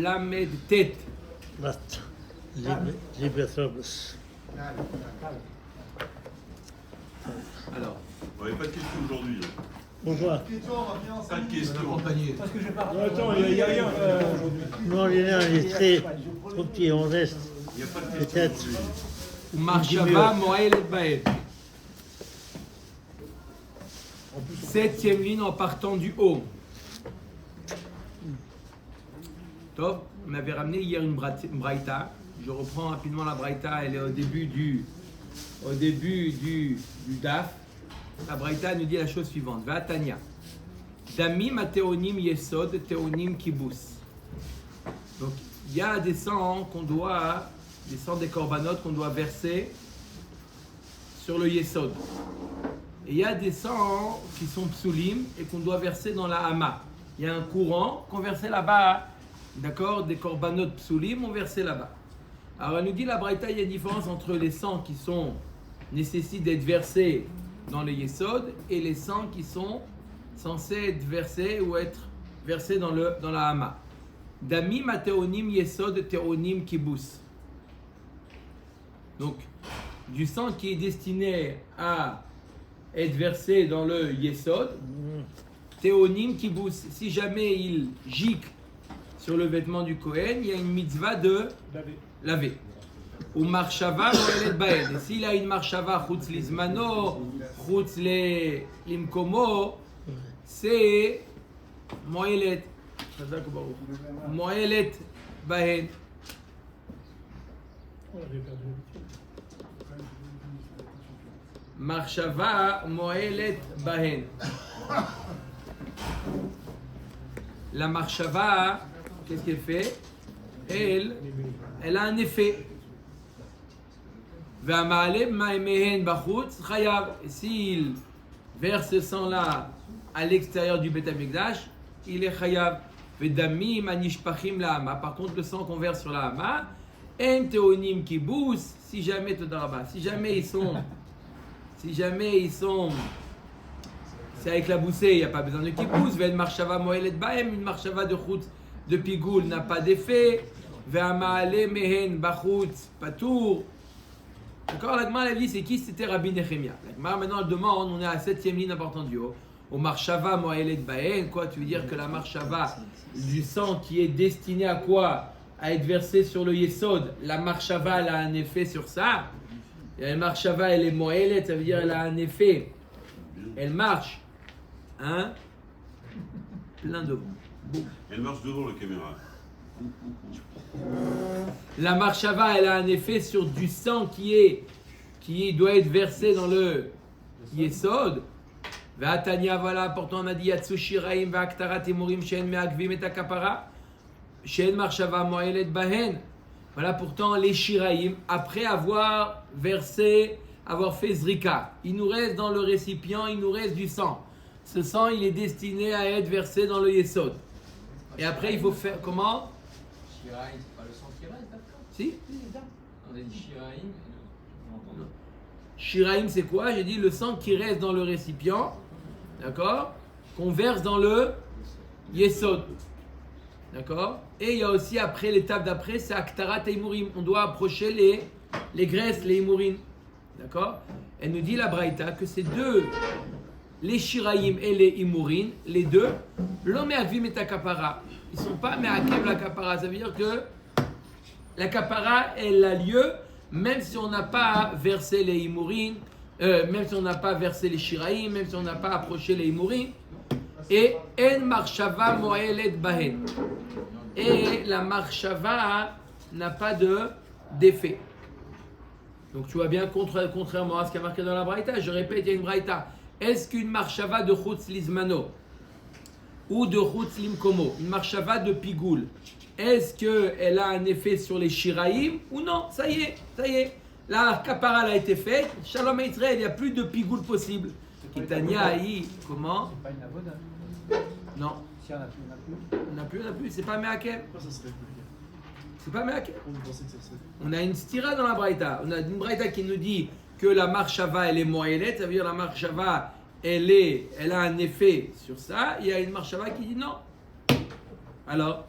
Lamed Tet. Libertobus. Alors. On n'avait pas de questions aujourd'hui. Pourquoi? Pas de questions. Parce que je pars. Attends, il n'y a rien aujourd'hui. Non, il est très trop petit, on reste. Il n'y a pas de questions Peut-être. aujourd'hui. Marshava Moel Baed. Septième ligne en partant du haut. Top. On avait ramené hier une braïta. Je reprends rapidement la braïta. Elle est au début du daf. La braïta nous dit la chose suivante. Va Tanya. Damim a théonim yesod, théonim kibous. Donc il y a des sangs des sangs des corbanotes qu'on doit verser sur le yesod. Et il y a des sangs qui sont psulim et qu'on doit verser dans la hama. Il y a un courant qu'on versait là-bas, d'accord, des corbanotes psulim, on versait là-bas. Alors elle nous dit la braïta, il y a une différence entre les sangs qui nécessitent d'être versés dans le yesod et les sangs qui sont censés être versés ou être versés dans la hama. Damim a théonim yesod théonim kibous. Donc du sang qui est destiné à être versé dans le yesod, théonim kibous. Si jamais il gicle sur le vêtement du Kohen, il y a une mitzvah de laver. Ou marshava moelet baed. Et s'il a une marshava chutz lizmano, chutz limkomo, c'est moelet. Moelet baed. Marshava moelet bahen. La marshava, qu'est-ce qu'elle fait? Elle a un effet. S'il verse ce sang-là à l'extérieur du Beth Amikdash, il est chayav. Par contre, le sang qu'on verse sur la hama, en théonim kibous, si jamais ils sont, c'est avec la boussée, il n'y a pas besoin de kibous. Une marshava moelet bahem, une marshava de chutz de pigoul n'a pas d'effet. Ve'ama'ale mehen bachutz patour. D'accord, la Gemara dit c'est qui? C'était Rabbi Nechemia. La Gemara maintenant elle demande, on est à la 7e ligne important du haut. Au marshava moelet bahen, quoi? Tu veux dire que la marshava du sang qui est destiné à quoi? À être versé sur le yesod. La marshava elle a un effet sur ça. Et la marshava elle est moelet, ça veut dire elle a un effet. Elle marche. Hein? Plein de vent. Elle marche devant la caméra. La marshava, elle a un effet sur du sang qui doit être versé dans le yesod. Ve'atanya, voilà, pourtant on a dit Yatsu shiraim ve'aktarat emurim she'en me'akvim et akapara she'en marshava moelet bahen. Voilà, pourtant les shiraim, après avoir fait zrika, il nous reste dans le récipient, il nous reste du sang. Ce sang, il est destiné à être versé dans le yesod. Et après, il faut faire comment? Shiraim, c'est pas le sang qui reste, d'accord? Si? On a dit Shiraim. Shiraim, c'est quoi? J'ai dit le sang qui reste dans le récipient, d'accord? Qu'on verse dans le yesod. D'accord? Et il y a aussi après, l'étape d'après, c'est aktarat et imurim. On doit approcher les graisses, les imurim. D'accord? Elle nous dit la braïta que ces deux, les shiraim et les imurim, les deux, l'homme avim et akapara. Ils ne sont pas me'akev la kapara. Ça veut dire que la kapara, elle a lieu même si on n'a pas versé les imurim, même si on n'a pas versé les shiraim, même si on n'a pas approché les imurim. Et en marshava moelet bahen. Et la marshava n'a pas d'effet. Donc tu vois bien, contrairement à ce qui a marqué dans la braïta, je répète, il y a une braïta. Est-ce qu'une marshava de chutz lizmano ou de chutz limkomo, une marshava de pigoul, est-ce qu'elle a un effet sur les shiraim ou non? Ça y est. La kapara a été faite. Shalom Israël, il n'y a plus de pigoul possible. Kitania, comment? C'est pas une avoda. Non. Si on a plus. On n'a plus. C'est pas me'akev. Pourquoi ça serait plus? C'est pas me'akev. On pensait que ça serait. On a une stira dans la braïta. On a une braïta qui nous dit que la marshava, elle est moelet. Ça veut dire la marshava, elle a un effet sur ça. Il y a une marshava qui dit non. Alors,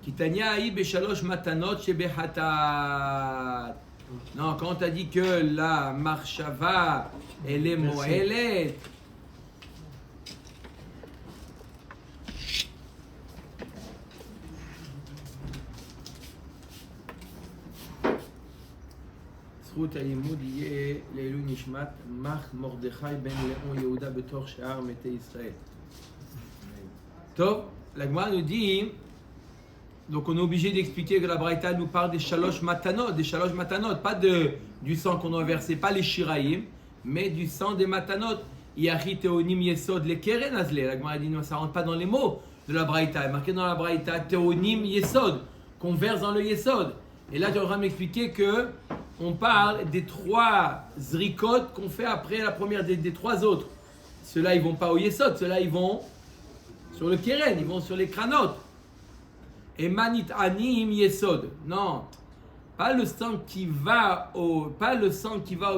Kitania aïe beshalosh matanot shebehatat. Non, quand tu as dit que la marshava, elle est moelet. זכות הלימוד יהיה לעילוי נשמת מח מרדכי בן לאון יהודה בתוך שאר מתי ישראל. טוב, la Gemara nous dit, donc on est obligé d'expliquer que la Braïta nous parle des shalosh matanot, pas du sang qu'on a versé, pas les shiraïm, mais du sang des matanot. Yachi teonim yesod le keren azle. La Gemara dit non, ça rentre pas dans les mots de la Braïta. Il est marqué dans la Braïta teonim yesod, qu'on verse dans le yesod. Et là, tu es en train de m'expliquer que on parle des 3 zrikot qu'on fait après la première des 3 autres. Ceux-là, ils vont pas au yesod, ceux-là, ils vont sur le keren, ils vont sur les kranot. Et manit anim yesod. Non, pas le sang qui va au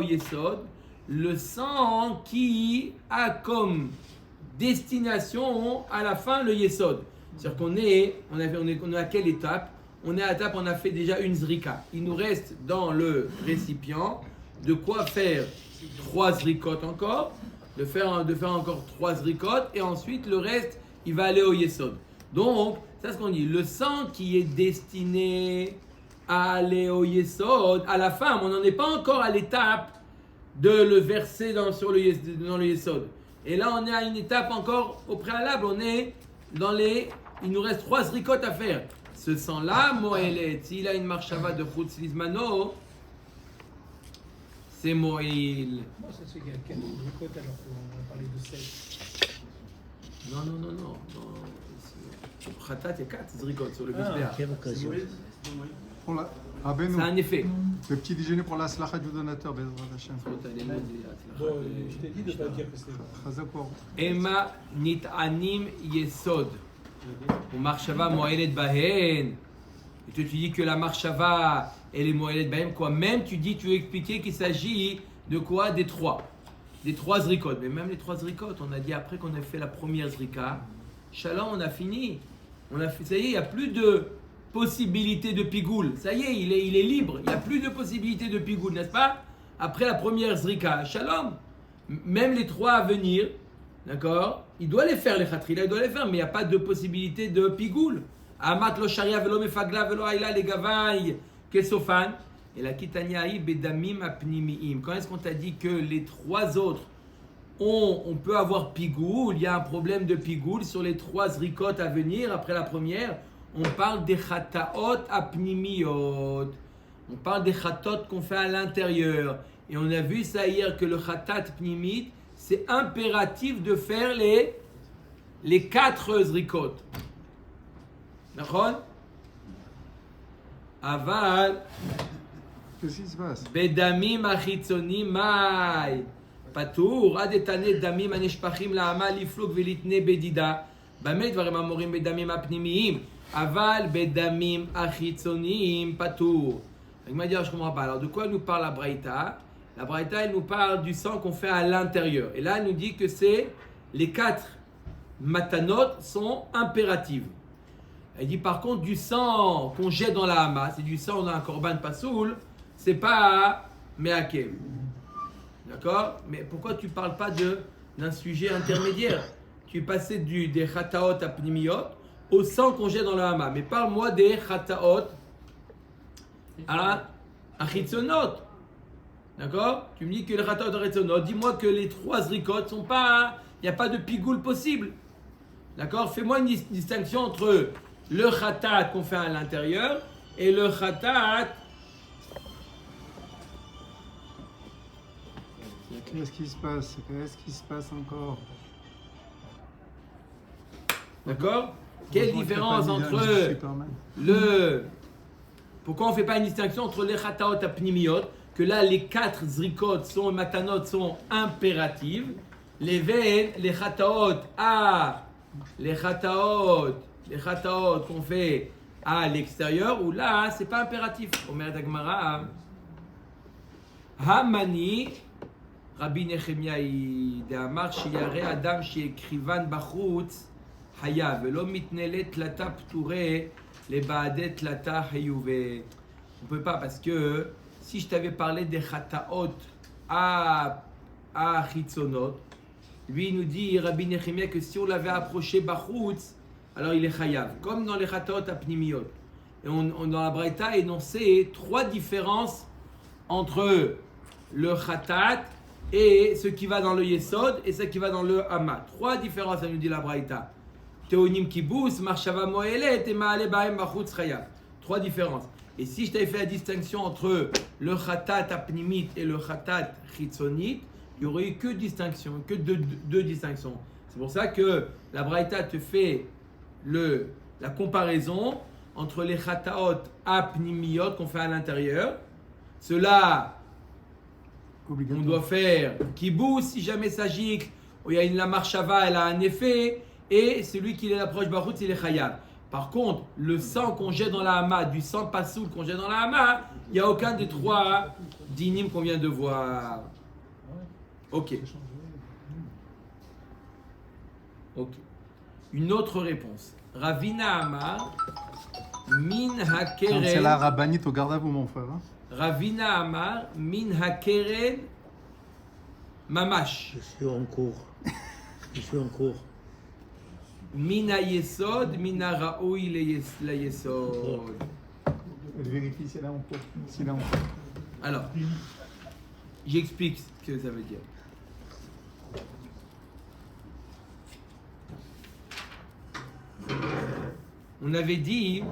yesod, le sang qui a comme destination à la fin le yesod. C'est-à-dire qu'on est à quelle étape? On est à l'étape, on a fait déjà une zrika. Il nous reste dans le récipient de quoi faire 3 zrikot encore, de faire encore 3 zrikot, et ensuite le reste, il va aller au yesod. Donc, c'est ce qu'on dit. Le sang qui est destiné à aller au yesod, à la fin, on n'en est pas encore à l'étape de le verser dans le yesod. Et là, on est à une étape encore au préalable. On est dans il nous reste 3 zrikot à faire. Ce sang-là, moelet, s'il a une marshava de chutz lizmano, c'est moel. Moi, ça se fait qu'il y a 4 zrikot alors qu'on a parlé de 7. Non. Au khatat, il y a 4 zrikot sur le misbéach. Quelle occasion. Pour la... Rabbeinu, C'est un effet. le petit déjeuner pour la slacha du donateur, Bezrat Hashem. Bon, je t'ai dit de ne pas dire que c'était. Chazakor. Ema nit'anim yesod. Ou marshava moelet bahen. Et toi tu dis que la marshava elle est moelet bahen quoi. Même tu veux expliquer qu'il s'agit de quoi? Des 3 zrikot. Mais même les 3 zrikot, on a dit après qu'on a fait la première zrika, shalom, on a fini. Ça y est, il n'y a plus de possibilité de pigoule. Ça y est, il est libre. Il n'y a plus de possibilité de pigoule, n'est-ce pas? Après la première zrika, shalom. Même les 3 à venir, d'accord? Il doit les faire, les khatrila, il doit les faire, mais il n'y a pas de possibilité de pigoule. Amat lo sharia velo mefagla velo aïla le gavaï kesofan. Et la kitaniaï bedamim apnimiim. Quand est-ce qu'on t'a dit que les 3 autres, on peut avoir pigoule? Il y a un problème de pigoule sur les 3 zrikot à venir après la première. On parle des chataot apnimiot. On parle des chatot qu'on fait à l'intérieur. Et on a vu ça hier que le chatat pnimit, c'est impératif de faire les 4 zrikot. D'accord? Aval. Qu'est-ce qui se passe? Bedamim achitzoni mai. Patour. Adetane damim aneshpachim la'ama lifluk velitne bedida. Bamet dvarim amorim bedamim apnimiim. Aval bedamim achitzonim patour. Il m'a dit, je ne comprends pas. Alors, de quoi nous parle la Braïta? La Braïta, elle nous parle du sang qu'on fait à l'intérieur. Et là, elle nous dit que les 4 matanot sont impératives. Elle dit par contre, du sang qu'on jette dans la hama, c'est du sang dans un korban pasoul, c'est pas meakev. D'accord? Mais pourquoi tu ne parles pas d'un sujet intermédiaire? Tu passais des chataot apnimiot au sang qu'on jette dans la hama. Mais parle-moi des chataot à chitzonot. D'accord? Tu me dis que les chataot à chitzonot, dis-moi que les 3 zrikot sont pas, il n'y a pas de pigoule possible. D'accord? Fais-moi une distinction entre le khatat qu'on fait à l'intérieur et le khatat. Qu'est-ce qui se passe? Qu'est-ce qui se passe encore? D'accord? Quelle différence entre Pourquoi on ne fait pas une distinction entre les chataot apnimiot, que là les 4 zrikot matanot sont impératives, les chataot qu'on fait à l'extérieur, où là c'est pas impératif. Omer d'Agmara, Hamani, Rabbi Nechemiah d'Amar Shiyare Adam Shekrivan Bachutz Hayav, Velo Mitnelet Lata Pture les ba'adet lata hayuve. On peut pas parce que si je t'avais parlé des chataot à chitzonot, lui il nous dit Rabbi Nechemia que si on l'avait approché bachutz, alors il est chayav, comme dans les chataot à pnimiot. Et on dans la Braïta a énoncé 3 différences entre le khatat et ce qui va dans le yesod et ce qui va dans le hama. 3 différences, ça nous dit la Braïta. Théonim kibous, marshava moelet et maale baem bachutz chayav. 3 différences. Et si je t'avais fait la distinction entre le khatat apnimit et le khatat chitzonit, il n'y aurait eu que distinction, que deux distinctions. C'est pour ça que la Braïta te fait la comparaison entre les chataot apnimiot qu'on fait à l'intérieur. Cela, on doit faire kibous si jamais ça gicle, ou il y a la marshava, elle a un effet, et celui qui l'approche bachutz, il est chayav. Par contre, le sang qu'on jette dans la hama, du sang pasoul qu'on jette dans la hama, il n'y a aucun des 3 dinim qu'on vient de voir. Ok. Une autre réponse. Ravina Amar, min hakeren. C'est la rabbinite au garde à vous, mon frère. Hein. Ravina Amar, min hakeren mamash. Je suis en cours. Mina yesod, mina raoui la yesod. Elle vérifie si elle est en cours. Alors, j'explique ce que ça veut dire. On avait dit,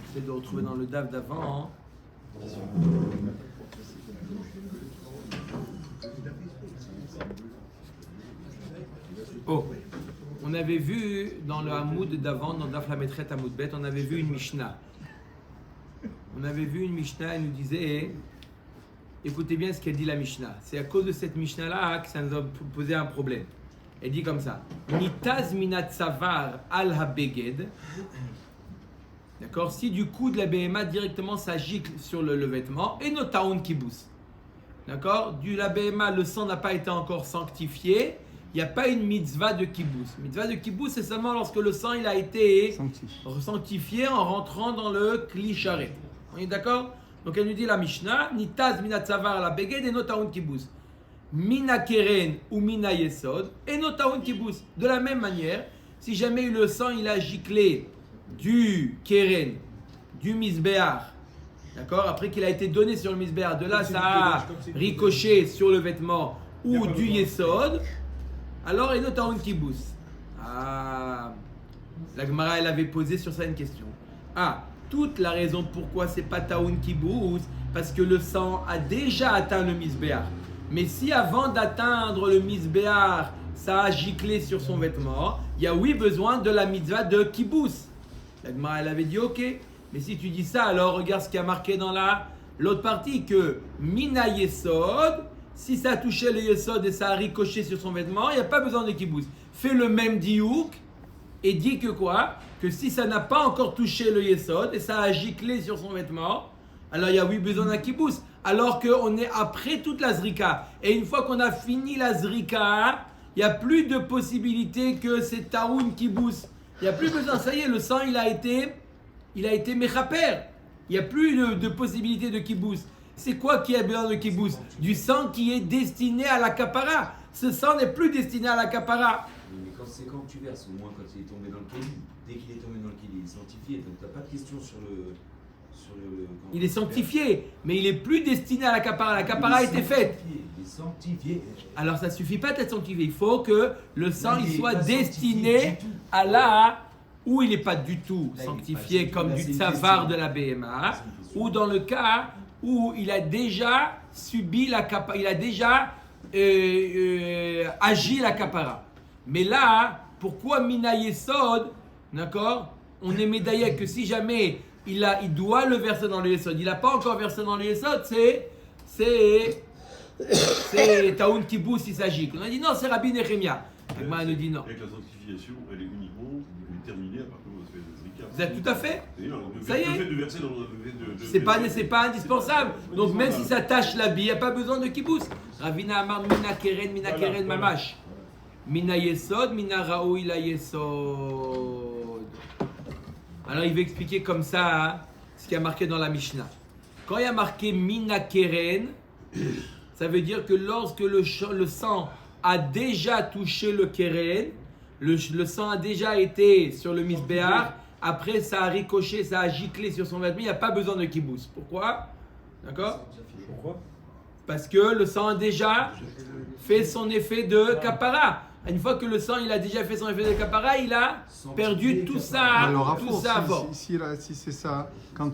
j'essaie de retrouver dans le DAF d'avant. Oh, on avait vu dans le Hamoud d'avant, dans Daf la Metret Hamoud Bet, on avait vu une Mishnah. Elle nous disait, écoutez bien ce qu'elle dit la Mishnah. C'est à cause de cette Mishnah-là que ça nous a posé un problème. Elle dit comme ça. Nitaz minat savar al habeged. D'accord. Si du coup de la BMA directement ça gicle sur le vêtement, et notaoun kibous. D'accord. Du la BMA, le sang n'a pas été encore sanctifié. Il n'y a pas une mitzvah de kibous. Mitzvah de kibous, c'est seulement lorsque le sang il a été sanctifié en rentrant dans le kli sharet. On est d'accord? Donc elle nous dit la Mishnah, Nitaz minat savar la beged et notaoun kibous. Mina keren ou mina yesod et notaoun kibous. De la même manière, si jamais le sang il a giclé du keren, du misbéar, d'accord, après qu'il a été donné sur le misbéar, de là ça a ricoché sur le vêtement ou du yesod, alors et notaoun kibous. Ah, la Gemara elle avait posé sur ça une question. Toute la raison pourquoi c'est pas taoun kibous, parce que le sang a déjà atteint le misbéar. Mais si avant d'atteindre le misbéar, ça a giclé sur son vêtement, il y a besoin de la mitzvah de kibous. La Gemara elle avait dit ok, mais si tu dis ça, alors regarde ce qui a marqué dans l'autre partie, que mina yesod, si ça a touché le yesod et ça a ricoché sur son vêtement, il n'y a pas besoin de kibous. Fais le même diouk et dis que quoi? Que si ça n'a pas encore touché le yesod et ça a giclé sur son vêtement, alors il y a besoin d'un kibous. Alors qu'on est après toute la zrika. Et une fois qu'on a fini la zrika, il n'y a plus de possibilité que c'est taoun kibous. Il n'y a plus besoin, ça y est, le sang il a été mechaper. Il n'y a plus de possibilité de kibous. C'est quoi qui a besoin de kibous? Du sang qui est destiné à la kapara. Ce sang n'est plus destiné à la kapara. Mais quand tu verses, au moins quand il est tombé dans le kéli, dès qu'il est tombé dans le kéli, il est sanctifié. Donc tu n'as pas de question sur le il est sanctifié, mais il est plus destiné à la kapara. La kapara a été faite. Il est sanctifié. Alors ça suffit pas d'être sanctifié. Il faut que le sang il soit destiné à là où il n'est pas du tout sanctifié comme du tsavar de la BMA, ou dans le cas où il a déjà subi la kapara, il a déjà agi la kapara. Mais là, pourquoi mina yesod, d'accord? On est médaillé que si jamais il doit le verser dans le yesod, il n'a pas encore versé dans le yesod, c'est taoun kibous il s'agit. On a dit non, c'est Rabbi Nechemia. Et moi, elle nous dit non. Avec la sanctification, elle est uniquement terminée à partir de la semaine de Zrika. Vous êtes tout à fait. Ça y est. Le fait de verser dans le c'est pas indispensable. Donc même si ça tâche l'habit, il n'y a pas besoin de kibous. Ravina Amar mina keren mamash. Mina yesod, mina raoui la yesod. Alors il veut expliquer comme ça hein, ce qui a marqué dans la Mishnah. Quand il y a marqué Mina Keren, ça veut dire que lorsque le sang a déjà touché le Keren, le sang a déjà été sur le Misbéar, après ça a ricoché, ça a giclé sur son vêtement, il n'y a pas besoin de kibous. Pourquoi? D'accord? Pourquoi? Parce que le sang a déjà fait son effet de kapara. Une fois que le sang il a déjà fait son effet de kapara, il a perdu tout ça, Alors, tout ça avant. si c'est ça, quand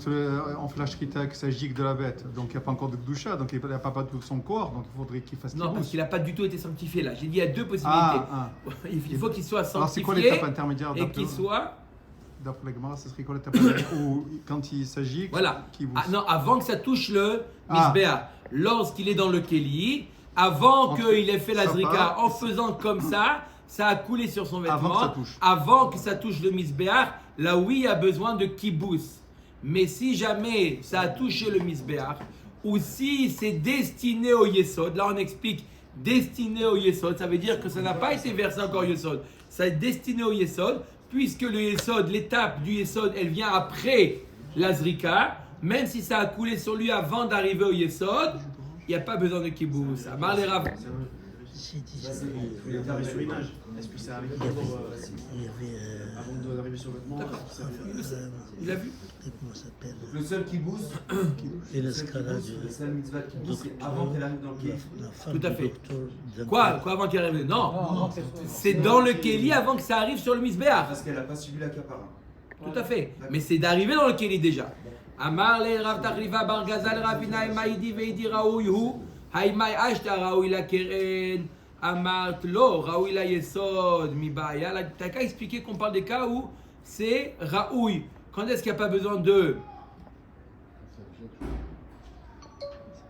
on fait la shrita, que ça gicle de la bête, donc il n'y a pas encore de doucha, donc il n'a pas tout son corps, donc il faudrait qu'il fasse Non, kibous. parce qu'il n'a pas du tout été sanctifié là. J'ai dit il y a deux possibilités. Ah. Il faut qu'il soit Alors c'est quoi l'étape sanctifié intermédiaire et qu'il soit... d'après la Gemara, ce serait quoi l'étape intermédiaire où quand il s'agit Voilà. kibous. Ah, non, avant que ça touche le Ah. misbéa. Lorsqu'il est dans le kéli, avant Entre- qu'il ait fait la ça zrika, part. en faisant comme ça a coulé sur son vêtement. Avant que ça touche. Avant que ça touche le misbéa, là oui, il y a besoin de kibous. Mais si jamais ça a touché le misbéa, ou si c'est destiné au yesod, là on explique destiné au yesod, ça veut dire que ça n'a pas été versé encore au yesod. Ça est destiné au yesod, puisque le yesod, l'étape du yesod, elle vient après la zrika. Même si ça a coulé sur lui avant d'arriver au yesod, il n'y a pas besoin de kibous. Amar les Rav. C'est dit, Ça, c'est bon. il y avait, Est-ce que ça arrive il y avait avant d'arriver sur le vêtement? Il a vu? comment ça s'appelle, Le seul qui bouge, et la scala le seul mitzvah qui bouge, c'est avant qu'elle arrive dans le kéli. la femme Tout à du fait. docteur. Quoi avant qu'il arrive? Non. C'est dans le kéli avant que ça arrive sur le misbéach. Parce qu'elle n'a pas subi la capara. Tout à fait. Mais c'est d'arriver dans le kéli déjà. Amar le Rav Tachriva Bar Gazal Ravina Emaidi Veidi Raoui Hu Haimai Ashta Raoui la Keren Amart Lo Raoui la Yesod Mibaya. T'as qu'à expliquer qu'on parle des cas où c'est Raoui. Quand est-ce qu'il n'y a pas besoin de...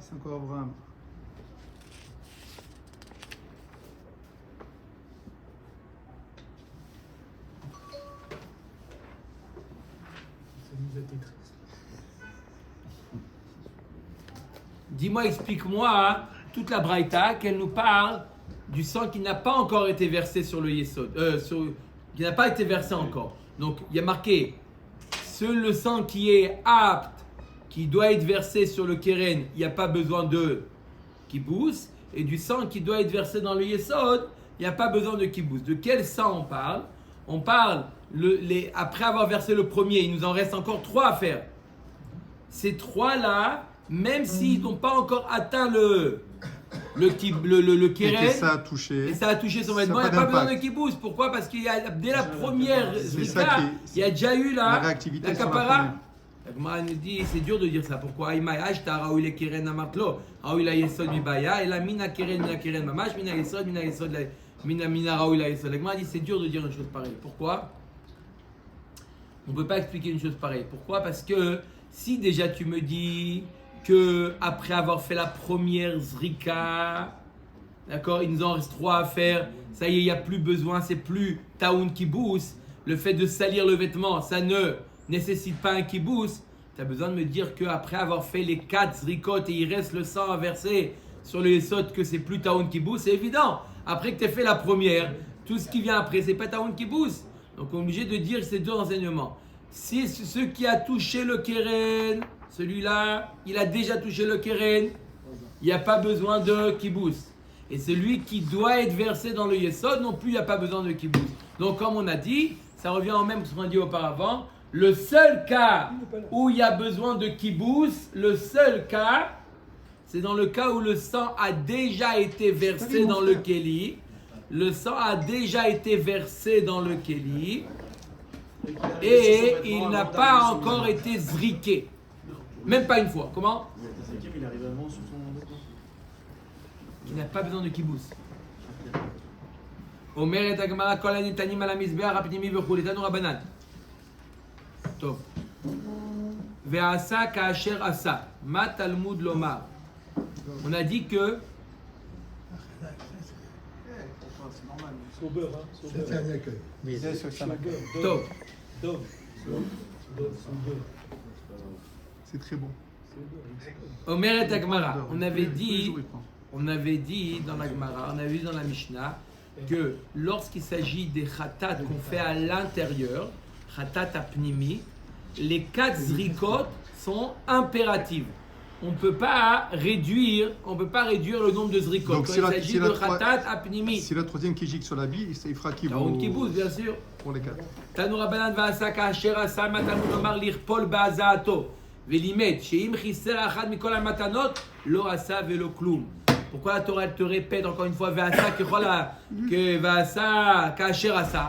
C'est encore Abraham. Ça nous a été triste. Dis-moi, explique-moi hein, toute la braïta qu'elle nous parle du sang qui n'a pas encore été versé sur le yesod, qui n'a pas été versé encore. Donc il y a marqué le sang qui est apte, qui doit être versé sur le keren, il n'y a pas besoin de kibous, et du sang qui doit être versé dans le yesod, il n'y a pas besoin de kibous. De quel sang on parle? On parle après avoir versé le premier, il nous en reste encore 3 à faire. Ces 3 là, même s'ils n'ont pas encore atteint le Et keren, que ça a touché. et ça a touché son Ça vêtement, a il n'y a pas pas besoin de d'impact. kibous. Pourquoi? Parce qu'il y a dès la première C'est ça zrika, qui- il y a déjà eu la la réactivité sur la kapara. première. La Gemara nous dit, c'est dur de dire ça. Pourquoi? Aïmaï ashta raoui le keren amartlo, raoui la yesod mibaya, et la mina keren mamash, mina yesod mina raoui la yesod. La Gemara dit, c'est dur de dire une chose pareille. Pourquoi? On ne peut pas expliquer une chose pareille. Pourquoi? Parce que si déjà tu me dis que après avoir fait la première zrika, d'accord, il nous en reste 3 à faire, ça y est, il n'y a plus besoin, c'est plus taoun kibous, le fait de salir le vêtement, ça ne nécessite pas un kibous. Tu as besoin de me dire qu'après avoir fait les 4 zrikot et il reste le sang à verser sur les yesod, que c'est plus taoun kibous, c'est évident. Après que tu as fait la première, tout ce qui vient après, c'est pas taoun kibous. Donc on est obligé de dire ces 2 enseignements. Si ce qui a touché le keren, celui-là, il a déjà touché le keren, il n'y a pas besoin de kibous. Et celui qui doit être versé dans le yesod, non plus, il n'y a pas besoin de kibous. Donc comme on a dit, ça revient au même que ce qu'on a dit auparavant, le seul cas où il y a besoin de kibous, le seul cas, c'est dans le cas où le sang a déjà été versé dans le kéli. Le sang a déjà été versé dans le kéli et il n'a pas encore été zriqué. Même pas une fois. Comment? Il arrive avant sur son vêtement. Il n'a pas besoin de kibous. Omer et Agmara kol hanitanim ala mizbeach hapnimi v'chou letanu rabanan. Tov. Ve'asa ka'asher asa. Ma talmud lomar. On a dit que C'est au beurre, hein. C'est au beurre. Mais Bien sûr que ça C'est au m'accueille. beurre. Tov. Dove. C'est au beurre. C'est très bon. C'est au beurre. Exactement. Omer et Agmara. On Tous les avait dit. jours, il prend. On avait dit dans la Gemara, on avait vu dans la Mishnah que lorsqu'il s'agit des khatat qu'on fait à l'intérieur, khatat apnimi, les 4 zrikot sont impératives. On ne peut pas réduire le nombre de zrikot. Donc, Quand si il la- s'agit si la de trois- khatat apnimi. Si le troisième qui gicle sur la bille, il fera qui Tarout kibouz, bien sûr. pour les 4. תנו רבנן ועשה כאשר עשה מתנות לומר לכפול בהזעתו ולימד שאם חיסר אחד מכל המתנות לא עשה ולא כלום. Pourquoi la Torah elle te répète encore une fois ועשה ככל que ועשה כאשר עשה?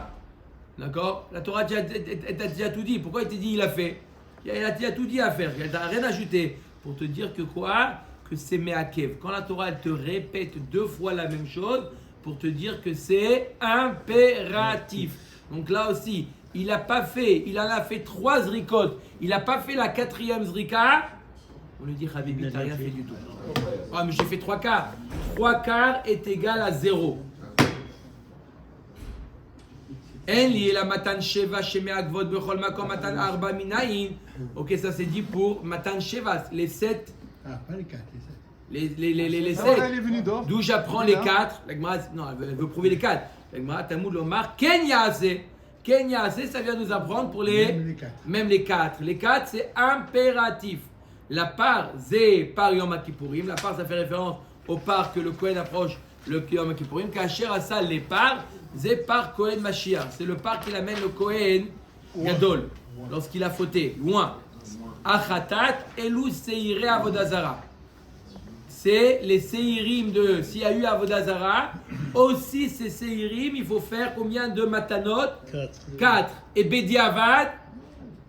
D'accord? La Torah elle t'a déjà tout dit. Pourquoi il t'a dit il a fait? Il a déjà tout dit à faire. Elle t'a rien ajouté. Pour te dire que quoi? Que c'est me'akev. Quand la Torah elle te répète 2 fois la même chose, pour te dire que c'est impératif. Donc là aussi, il en a fait 3 zrikot. Il n'a pas fait la 4e zrika. On lui dit, Habibi, tu n'as rien fait du tout. Ah, mais j'ai fait 3 quarts. 3 quarts est égal à 0. En li la matan sheva sheme agvod bechol makom matan arba minayin. Ok, ça c'est dit pour matan sheva, les 7. Ah, pas les 4, Les Elle 7. est venue d'or. D'où j'apprends les 4. La Gemara, non, elle veut prouver les 4. La Gemara, Talmud Lomar, Ken Yaaseh. Ken Yaaseh, ça vient nous apprendre pour même les 4. Les 4, c'est impératif. La part, c'est par Yom Kippourim. La part, ça fait référence au part que le Kohen approche le Yom Kippourim. Kacher Asa, les parts, c'est par Kohen Mashiach. C'est le part qu'il amène le Kohen Gadol. Lorsqu'il a fauté, loin. Achatat, Elou Seiré Avodazara. C'est les Seirim de. S'il y a eu Avodazara, aussi ces Seirim, il faut faire combien de matanot? 4. Et Bediavad,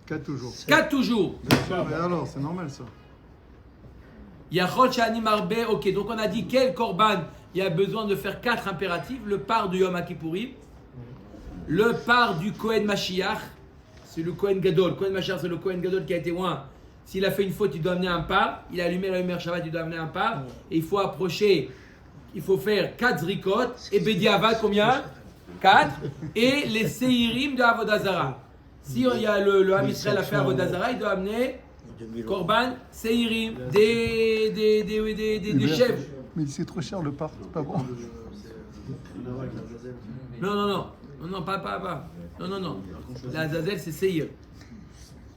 4 toujours. 4 toujours. Mais alors, c'est normal ça. Yachol Shani Marbe, ok, donc on a dit quel korban il y a besoin de faire 4 impératifs. Le part du Yom Kippourim, le part du Kohen Mashiach, c'est le Kohen Gadol. Kohen Mashiach, c'est le Kohen Gadol qui a été loin. S'il a fait une faute, il doit amener un part. Il a allumé la lumière Shabbat, il doit amener un part. Et il faut approcher, il faut faire 4 zrikot. Et Bediavad, combien? 4. Et les Seirim de Avodazara. Si il y a le Ham Israël a fait Avodazara, il doit amener Korban, Seirim, des chèvres. Mais c'est trop cher le part, c'est pas bon. Non, pas. Non. La Azazel, c'est Seir.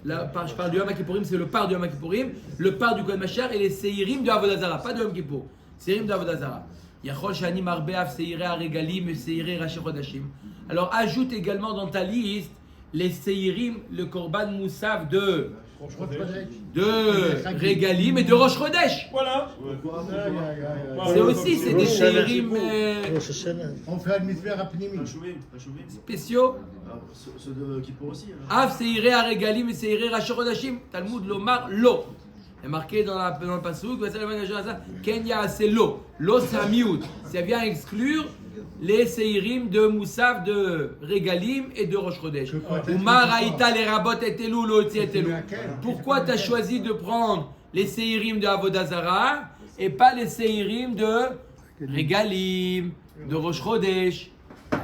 Là, je parle du Yom Kippourim, c'est le part du Yom Kippourim, le part du Kohen Mashiach et les Seirim de Avodazara, pas de Yom Kippour. Seirim de Avodazara. Yachol Shani Marbeav Seiré Aregalim et Seiré Rashi Chodashim. Alors ajoute également dans ta liste les Seirim, le Korban Moussav de Regalim et de Rosh Chodesh. Voilà. C'est aussi c'est des Seirim On fait un mitzvah rapidement. spéciaux. Ceux de Kippour aussi. Av Seiré Aregalim et Seiré Rashi Chodashim. Talmud Lomar Lo. C'est marqué dans le passouk, Kenya c'est l'eau. L'eau c'est un miout. Ça vient exclure les Seirim de Moussav, de Regalim et de Rosh Chodesh. Umar Haïta les rabot et Elou, l'oti et Elou. Pourquoi tu as choisi de prendre les Seirim de Avodazara et pas les Seirim de Regalim, de Rosh Chodesh?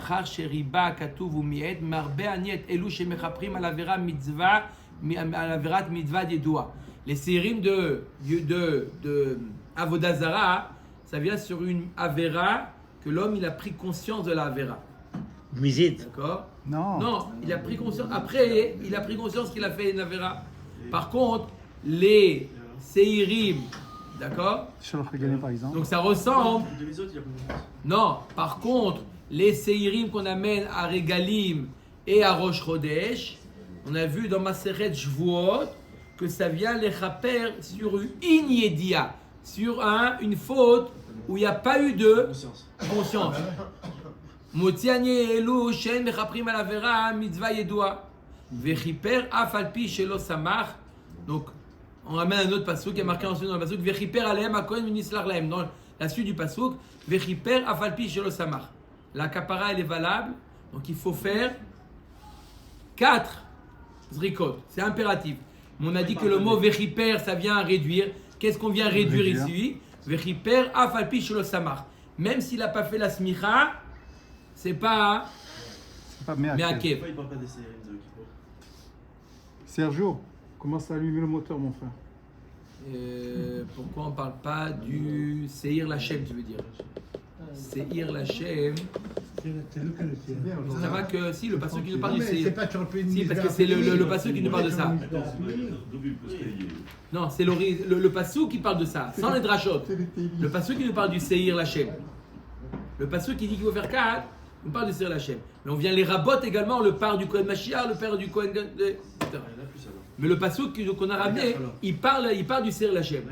Char sheriba katuv umiet marbe aniet Elou shemechaprim al avera mitzvah al averat mitzvah yedua. Les Seirim de Avodazara, ça vient sur une Avera que l'homme il a pris conscience de la Avera. Mizid. D'accord? Non. Non, il a pris conscience. Après, il a pris conscience qu'il a fait une Avera. Par contre, les Seirim, d'accord? Sur le Regalim par exemple. Donc ça ressemble. Les autres, il y a combien? Non, par contre, les Seirim qu'on amène à Regalim et à Rosh Chodesh, on a vu dans Maseret Shvuot que ça vient les chaper sur une iniedia, sur une faute où il n'y a pas eu de conscience. Motianye elu shen mechaprim al avera mitzvah yedua vechiper af al pi shelo samach. Donc on ramène un autre passouk qui est marqué ensuite dans le passouk vechiper alehem hakohen minislar lahem. Dans la suite du passouk vechiper af al pi shelo samach. La kapara elle est valable, donc il faut faire 4 zrikot, c'est impératif. On a dit que le mot vechiper, ça vient réduire. Qu'est-ce qu'on vient réduire ici? Vechiper afalpi shelo samach. Même s'il n'a pas fait la smicha, c'est pas meakev. Pourquoi il parle pas des séries de Kippour? Sergio, commence à allumer le moteur, mon frère. Pourquoi on ne parle pas du Seir Lachem, tu veux dire? Seir Lachem, C'est le que le ciel. Ça va que si, le passouk qui nous parle Non, du mais c'est Seir. pas sur le pays de Si, parce Misbeh que c'est le Apnimi. passouk qui nous parle de ça. Attends, d'où il peut se payer. Non, c'est le passouk qui parle de ça, sans les drachot. Le passouk qui nous parle du Seir Lachem. Le passouk qui dit qu'il faut faire 4, nous parle du Seir Lachem. Mais on vient les rabotes également, le père du Kohen Mashiach, le père du Kohen. Etc. Il y en a plus alors. Mais le passouk qu'on a ramené, il parle du Seir Lachem.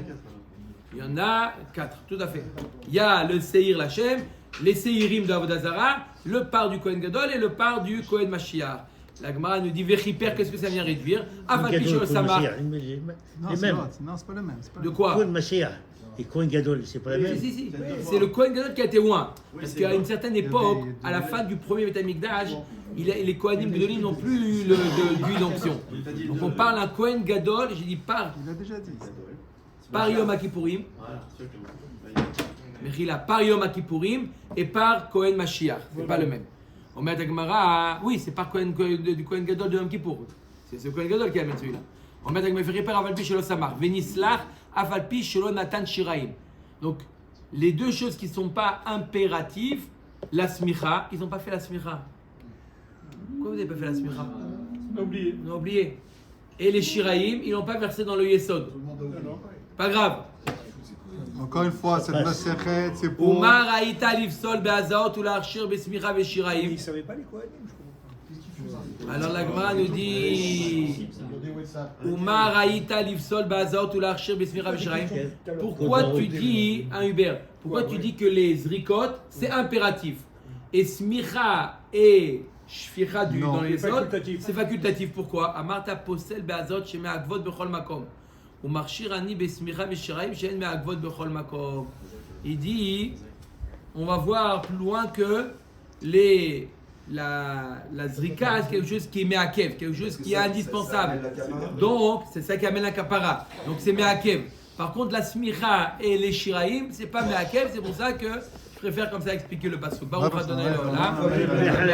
Il y en a 4 alors. Il y en a 4, tout à fait. Il y a le Seir Lachem, les Seirim d'Avodazara, le par du Kohen Gadol et le par du Kohen Mashiach. La Gemara nous dit Vechiper, qu'est-ce que ça vient réduire? Afal Pichot Samar. Non, Les c'est mêmes. l'autre. Non, c'est pas le même. c'est pas le De même. quoi? Kohen Mashiach et Kohen Gadol, c'est pas la même. Si. C'est le Kohen Gadol qui a été loin. Oui, Parce c'est qu'à bon. une certaine époque, à la fin du premier Beth Amikdash, les Kohanim Gadolim n'ont plus d'huile d'onction. Donc on parle d'un Kohen Gadol, j'ai dit par Il a déjà dit. Yom Kippourim, Voilà, c'est sûr que vous. Mechila, par Yom Kippourim et par Kohen Mashiach. C'est pas le même. On met à Gemara, oui, c'est par du Kohen Gadol de Yom Kippour. C'est ce Kohen Gadol qui amène celui-là. On met à Gemara, Vechiper Avalpi Shelo Samar, Venislach Avalpi Shelo Natan Shiraim. Donc, les deux choses qui ne sont pas impératives, la smicha, ils n'ont pas fait la smicha. Pourquoi vous n'avez pas fait la smicha? On a oublié. On a oublié. Et les shiraim, ils n'ont pas versé dans le yesod. Pas grave. Encore une fois, cette masechet, c'est pour. Umar Aïta Livsol Beazaot ou l'Archir Besmicha Mais Veshiraim. ils ne savaient pas les Kohanim, je comprends pas. Alors la Gemara nous dit Umar Aïta Livsol Beazaot ou l'Archir Besmicha Veshiraim. Pourquoi tu dis, hein Hubert, pourquoi tu dis que les zrikot c'est impératif et smicha et shficha Non. dans les C'est yesod facultatif. c'est facultatif. Pourquoi? Amarta posel beazot sheme agvot bechol makom. Ou marchir ani besmicha veshiraim shen me agvot bechol makom. Il dit, on va voir plus loin que la zrika c'est quelque chose qui est meakev, quelque chose qui est indispensable. Donc c'est ça qui amène la kapara. Donc c'est meakev. Par contre la smicha et les shiraim c'est pas meakev, c'est pour ça que je préfère comme ça expliquer le pasuk. Baruch Adonai Leolam.